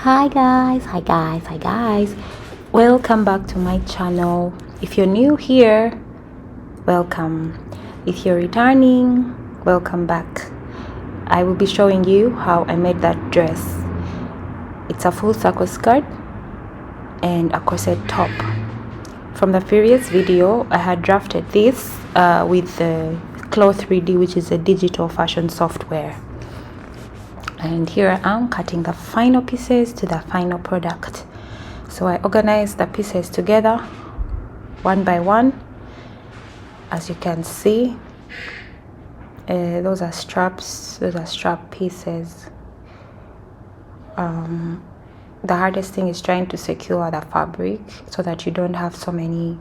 Hi guys, welcome back to my channel. If you're new here, welcome. If you're returning, welcome back. I will be showing you how I made that dress. It's a full circle skirt and a corset top. From the previous video, I had drafted this with the Cloth 3D, which is a digital fashion software. And here I am cutting the final pieces to the final product. So I organized the pieces together one by one. As you can see, those are straps, those are strap pieces. The hardest thing is trying to secure the fabric so that you don't have so many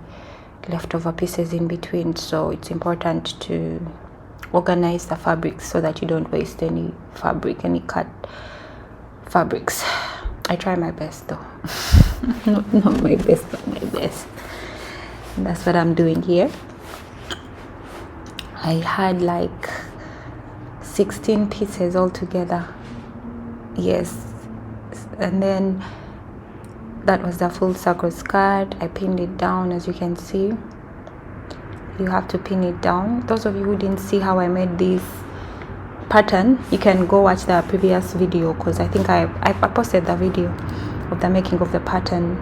leftover pieces in between. So it's important to organize the fabrics so that you don't waste any fabric, any cut fabrics. I try my best though. not my best, but my best. And that's what I'm doing here. I had like 16 pieces altogether. Yes. And then that was the full circle skirt. I pinned it down, as you can see. You have to pin it down. Those of you who didn't see how I made this pattern, you can go watch the previous video, because I think I posted the video of the making of the pattern.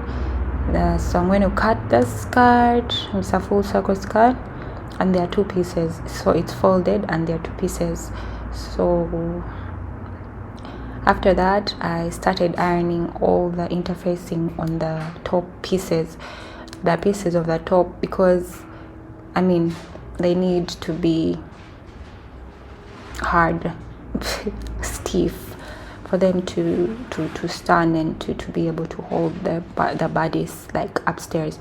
So I'm going to cut the skirt. It's a full circle skirt and there are two pieces, so it's folded and there are two pieces. So after that, I started ironing all the interfacing on the top pieces, the pieces of the top, because they need to be hard, stiff, for them to stand and to be able to hold the bodies like upstairs.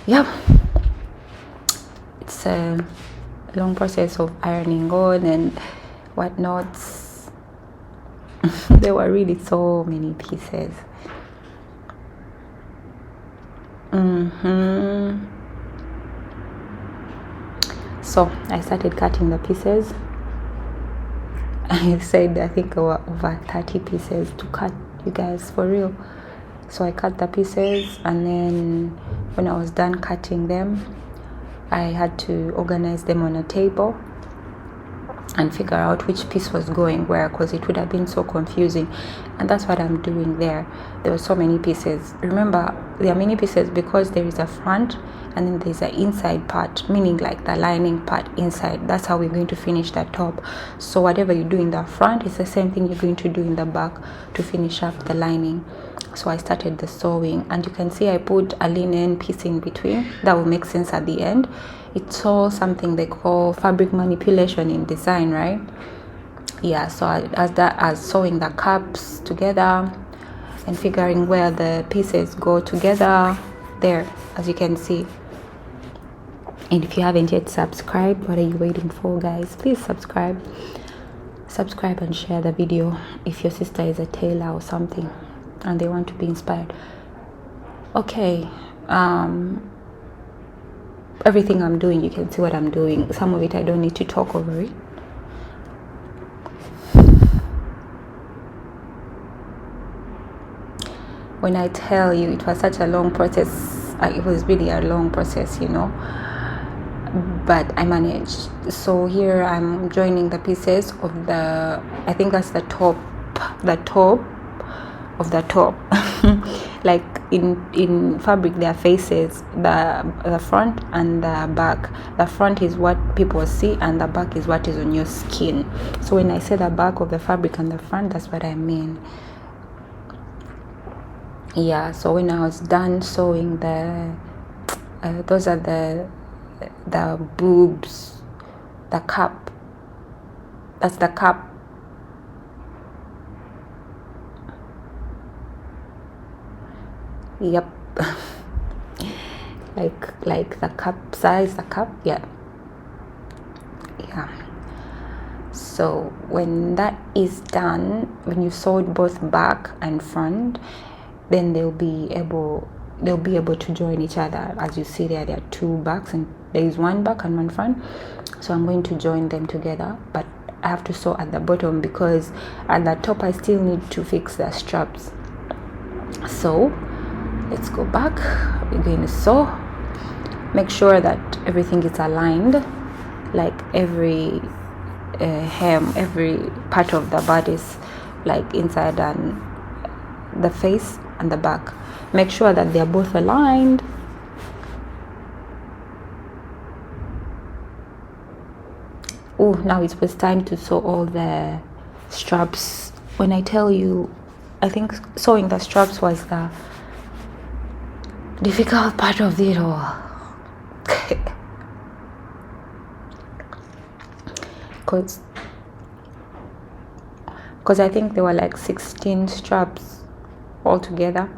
Yeah, it's a long process of ironing on and whatnot. There were really so many pieces. So I started cutting the pieces. I said I think there were over 30 pieces to cut, you guys, for real. So I cut the pieces, and then when I was done cutting them, I had to organize them on a table and figure out which piece was going where, because it would have been so confusing. And that's what I'm doing there. There were so many pieces. Remember, there are many pieces because there is a front and then there's an inside part, meaning like the lining part inside. That's how we're going to finish the top. So whatever you do in the front is the same thing you're going to do in the back to finish up the lining. So I started the sewing, and you can see I put a linen piece in between. That will make sense at the end. It's all something they call fabric manipulation in design, right? Yeah, so as sewing the cups together and figuring where the pieces go together there, as you can see. And if you haven't yet subscribed, what are you waiting for, guys? Please subscribe and share the video if your sister is a tailor or something and they want to be inspired. Okay, everything I'm doing, you can see what I'm doing. Some of it I don't need to talk over it. When I tell you it was such a long process, it was really a long process, but I managed. So here I'm joining the pieces of the, I think that's the top of the top. Like in fabric, there are faces, the front and the back. The front is what people see and the back is what is on your skin. So when I say the back of the fabric and the front, that's what I mean. Yeah, so when I was done sewing those are the boobs, the cup, that's the cup. Yep. like the cup size, the cup. Yeah. So when that is done, when you sewed both back and front, then they'll be able to join each other. As you see there are two backs and there is one back and one front. So I'm going to join them together, but I have to sew at the bottom, because at the top I still need to fix the straps. So let's go back. We're going to sew. Make sure that everything is aligned, like every hem, every part of the bodice, like inside and the face and the back. Make sure that they are both aligned. Oh, now it was time to sew all the straps. When I tell you, I think sewing the straps was the difficult part of it all. Because I think there were like 16 straps altogether,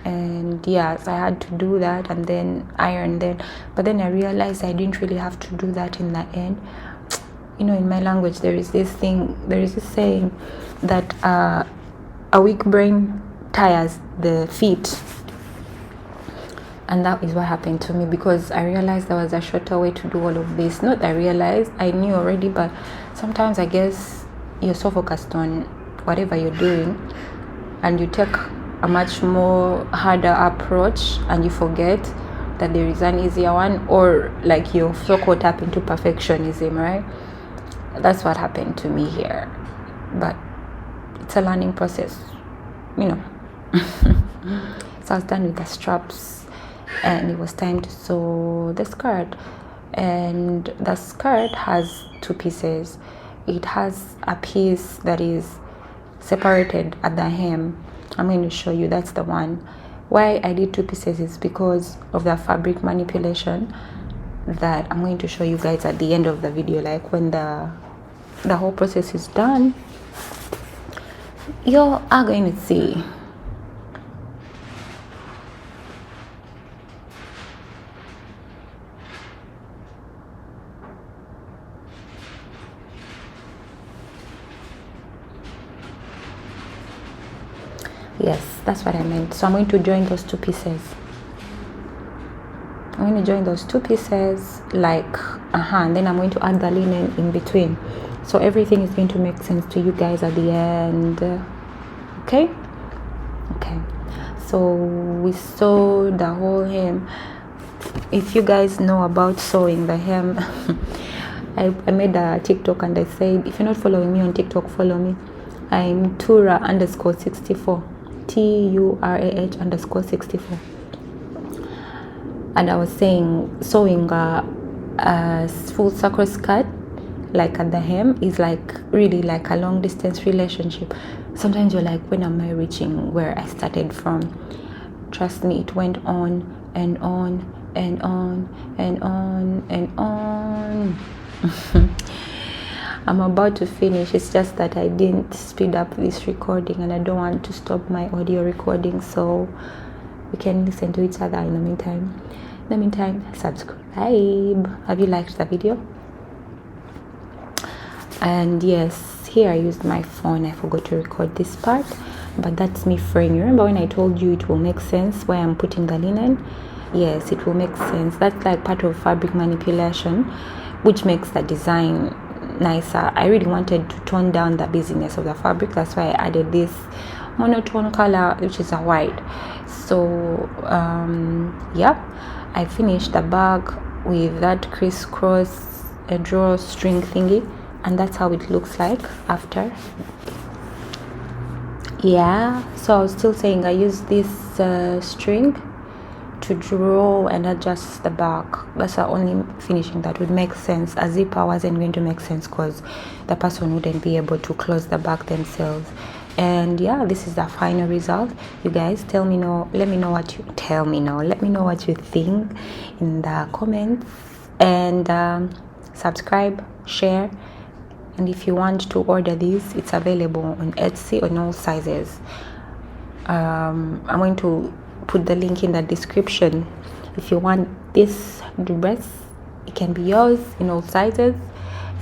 and yes, I had to do that and then iron them. But then I realized I didn't really have to do that in the end. You know, in my language there is this saying that a weak brain tires the feet, and that is what happened to me, because I realized there was a shorter way to do all of this. Not I realized, I knew already, but sometimes I guess you're so focused on whatever you're doing and you take a much more harder approach and you forget that there is an easier one, or like you're so caught up into perfectionism, right? That's what happened to me here, but it's a learning process, you know. So I was done with the straps, and it was time to sew the skirt. And the skirt has two pieces. It has a piece that is separated at the hem. I'm going to show you. That's the one. Why I did two pieces is because of the fabric manipulation that I'm going to show you guys at the end of the video. Like when the whole process is done, you are going to see. Yes, that's what I meant. So I'm going to join those two pieces. I'm going to join those two pieces like and then I'm going to add the linen in between, so everything is going to make sense to you guys at the end. Okay, so we sew the whole hem. If you guys know about sewing the hem, I made a TikTok and I said, if you're not following me on TikTok, follow me. I'm Tura_64, TURAH_64. And I was saying sewing a full circle skirt, like at the hem, is like really like a long distance relationship. Sometimes you're like, when am I reaching where I started from? Trust me, it went on and on and on and on and on. I'm about to finish. It's just that I didn't speed up this recording and I don't want to stop my audio recording, so we can listen to each other in the meantime. In the meantime, subscribe. Have you liked the video? And yes, here I used my phone. I forgot to record this part, but that's me fraying. You remember when I told you it will make sense where I'm putting the linen? Yes, it will make sense. That's like part of fabric manipulation, which makes the design nicer. I really wanted to tone down the busyness of the fabric. That's why I added this monotone color, which is a white. So yeah, I finished the bag with that crisscross draw string thingy, and that's how it looks like after. Yeah, so I was still saying I used this string to draw and adjust the back. That's the only finishing that would make sense. A zipper wasn't going to make sense because the person wouldn't be able to close the back themselves. And yeah, this is the final result. You guys let me know what you think in the comments, and subscribe, share, and if you want to order these, it's available on Etsy on all sizes. I'm going to put the link in the description. If you want this dress, it can be yours in all sizes,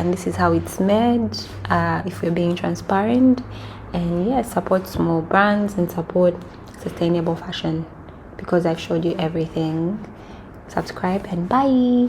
and this is how it's made. If we're being transparent, and yeah, support small brands and support sustainable fashion, because I've showed you everything. Subscribe and bye.